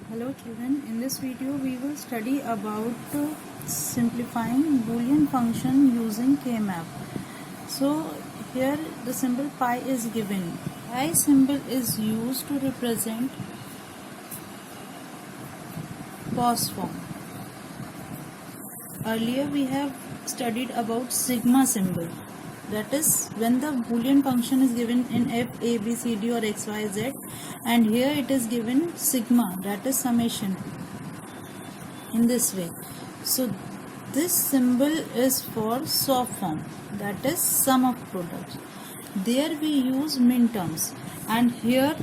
Hello children, in this video we will study about simplifying Boolean function using K-map. So here the symbol pi is given. Pi symbol is used to represent pos form. Earlier we have studied about sigma symbol. That is when the Boolean function is given in f, a, b, c, d or x, y, z, and here it is given sigma, that is summation, in this way. So this symbol is for SOP form, that is sum of products. There we use min terms, and here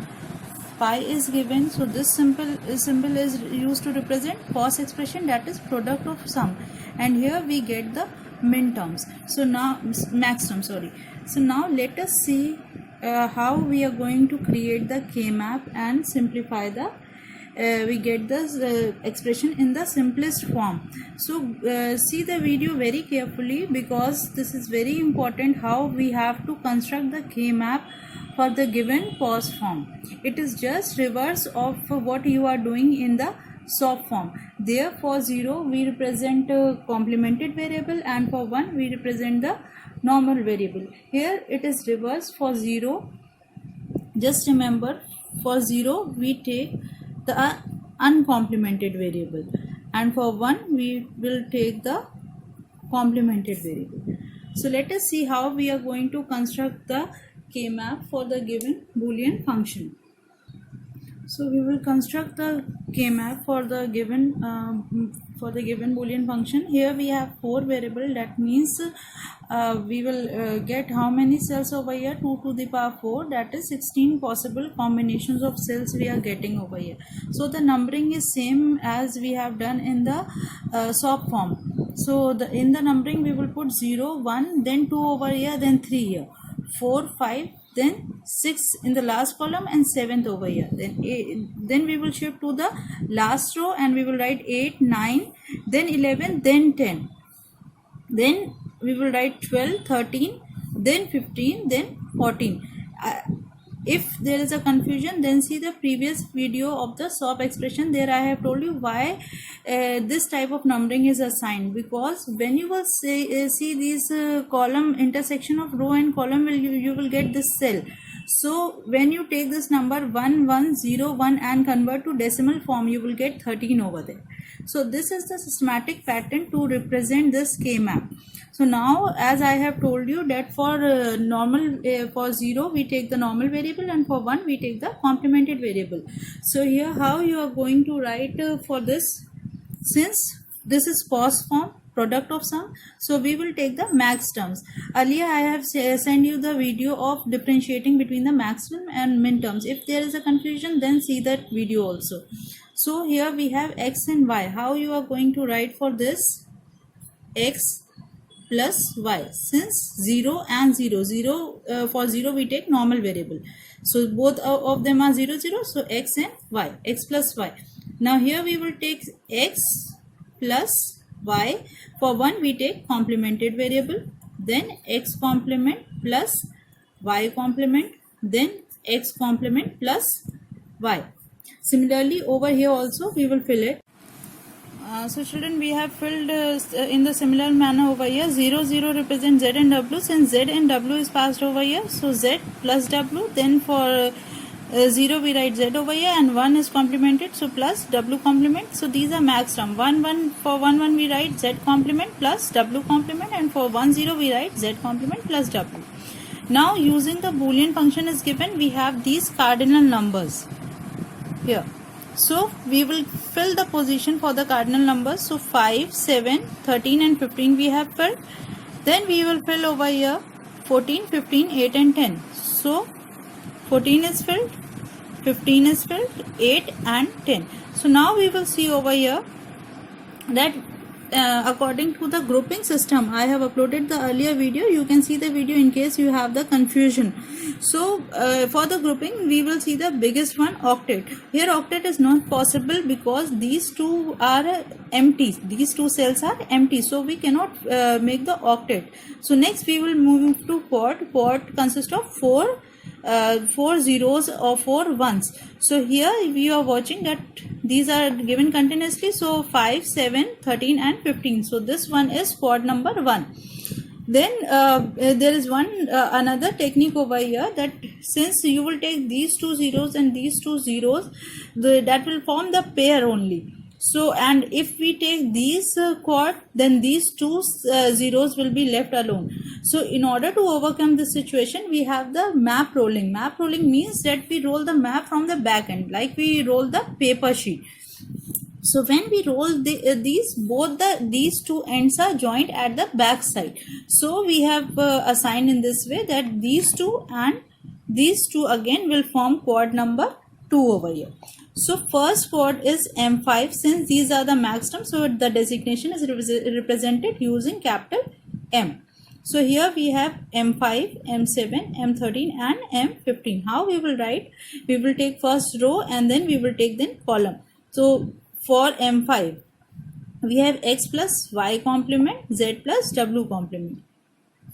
pi is given, so this symbol is used to represent pos expression, that is product of sum, and here we get the min terms, so now max term, sorry. So now let us see how we are going to create the K-map and simplify the we get this expression in the simplest form. So see the video very carefully, because this is very important how we have to construct the K-map for the given pos form. It is just reverse of what you are doing in the SOP form. There for 0 we represent complemented variable, and for 1 we represent the normal variable. Here it is reverse. For 0, just remember, for 0 we take the uncomplemented variable, and for 1 we will take the complemented variable. So let us see how we are going to construct the K-map for the given Boolean function. So we will construct the K-map for the given Boolean function. Here we have 4 variable. That means we will get how many cells over here? 2 to the power 4. That is 16 possible combinations of cells we are getting over here. So the numbering is same as we have done in the SOP form. So in the numbering we will put 0, 1, then 2 over here, then 3 here, 4, 5, then 6 in the last column, and 7th over here. Then we will shift to the last row and we will write 8, 9, then 11, then 10. Then we will write 12, 13, then 15, then 14. If there is a confusion, then see the previous video of the SOP expression. There I have told you why this type of numbering is assigned, because when you will see these column intersection of row and column, you will get this cell. So when you take this number 1101 and convert to decimal form, you will get 13 over there. So this is the systematic pattern to represent this K-map. So now, as I have told you, that for for 0 we take the normal variable, and for 1 we take the complemented variable. So here how you are going to write for this, since this is pos form, product of sum, so we will take the max terms. Earlier I have sent you the video of differentiating between the maximum and min terms. If there is a confusion, then see that video also. So here we have x and y. How you are going to write for this? X plus y, since 0 and 0, for 0 we take normal variable, so both of them are 0, 0, so x and y, x plus y. Now here we will take x plus y. For 1 we take complemented variable, then x complement plus y complement, then x complement plus y. Similarly over here also we will fill it. So children, we have filled in the similar manner over here. 0, 0 represents z and w. Since z and w is passed over here, so z plus w. Then for 0 we write z over here, and 1 is complemented, so plus w complement. So these are max term. 1, 1, for 1, 1 we write z complement plus w complement, and for 1, 0 we write z complement plus w. Now using the Boolean function is given, we have these cardinal numbers here. So we will fill the position for the cardinal numbers. So 5, 7, 13 and 15 we have filled. Then we will fill over here 14, 15, 8 and 10. So 14 is filled, 15 is filled, 8 and 10. So now we will see over here that according to the grouping system, I have uploaded the earlier video. You can see the video in case you have the confusion. So for the grouping we will see the biggest one, octet. Here octet is not possible because these two are empty. These two cells are empty, so we cannot make the octet. So next we will move to quad. Quad consists of 4 zeros or 4 ones. So here we are watching that these are given continuously. So 5, 7, 13 and 15. So this one is quad number 1. Then there is one another technique over here, that since you will take these two zeros and these two zeros, that will form the pair only. So, and if we take these quad, then these two zeros will be left alone. So in order to overcome this situation, we have the map rolling. Map rolling means that we roll the map from the back end, like we roll the paper sheet. So when we roll these two ends are joined at the back side. So we have assigned in this way that these two and these two again will form quad number 2 over here. So first quad is M5. Since these are the maximum, so the designation is represented using capital M. So here we have M5, M7, M13 and M15. How we will write? We will take first row and then we will take then column. So for M5, we have x plus y complement, z plus w complement.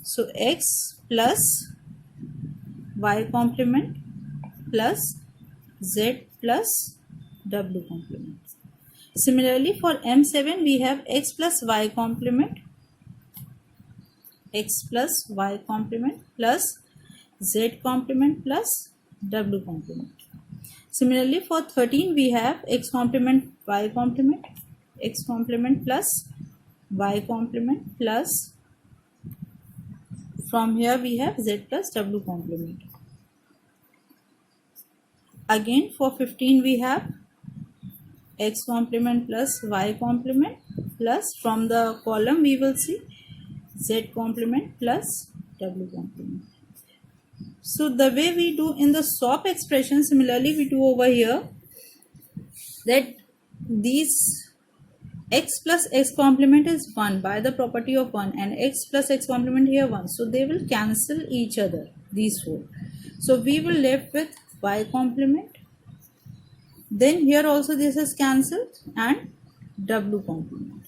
So x plus y complement plus z plus w complement. Similarly, for M7, we have x plus y complement, x plus y complement plus z complement plus w complement. Similarly, for 13, we have x complement y complement, x complement plus y complement plus, from here we have z plus w complement. Again for 15 we have x complement plus y complement plus, from the column we will see z complement plus w complement. So the way we do in the SOP expression, similarly we do over here, that these x plus x complement is 1 by the property of 1, and x plus x complement here 1. So they will cancel each other, these four. So we will left with y complement. Then here also this is cancelled, and w complement.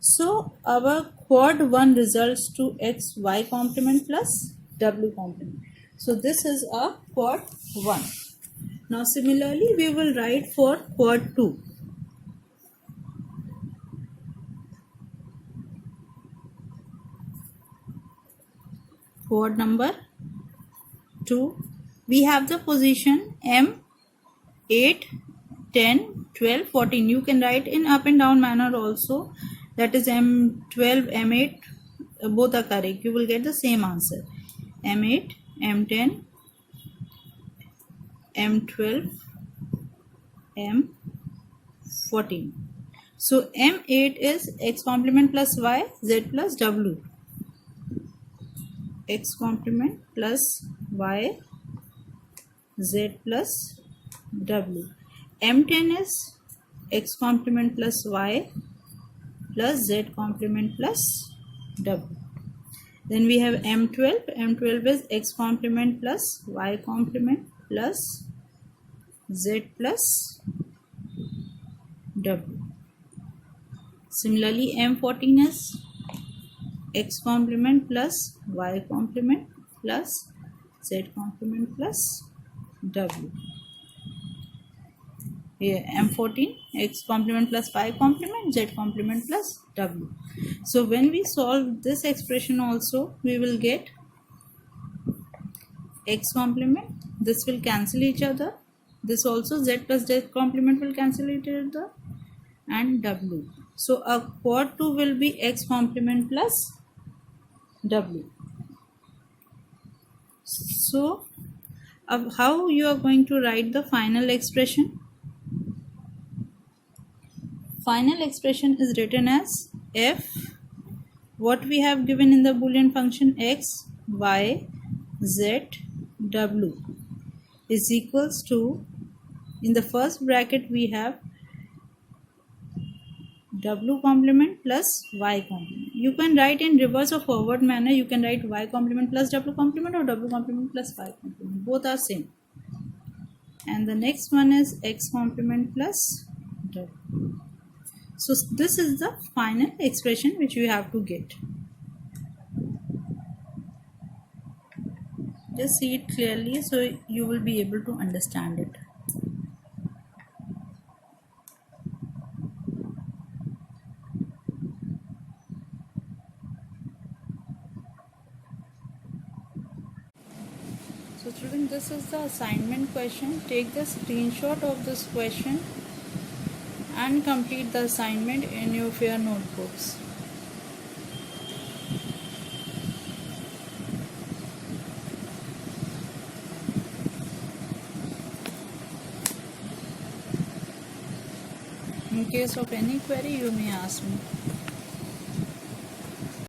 So our quad 1 results to x y complement plus w complement. So this is a quad 1. Now similarly we will write for quad 2. Quad number 2, we have the position M, 8, 10, 12, 14. You can write in up and down manner also, that is M12, M8, both are correct. You will get the same answer. M8, M10, M12, M14. So M8 is x complement plus y, z plus w. X complement plus y, z plus w. M10 is x complement plus y plus z complement plus w. Then we have M12. M12 is x complement plus y complement plus z plus w. Similarly, M14 is x complement plus y complement plus z complement plus w. Here M14, x complement plus y complement, z complement plus w. So when we solve this expression also, we will get x complement, this will cancel each other, this also z plus z complement will cancel each other, and w. So a quad 2 will be x complement plus w. So how you are going to write the final expression? Final expression is written as f, what we have given in the Boolean function, x, y, z, w is equals to, in the first bracket we have w complement plus y complement. You can write in reverse or forward manner. You can write y complement plus w complement or w complement plus y complement. Both are same. And the next one is x complement plus w. So this is the final expression which you have to get. Just see it clearly so you will be able to understand it. So student, this is the assignment question. Take the screenshot of this question and complete the assignment in your fair notebooks. In case of any query, you may ask me.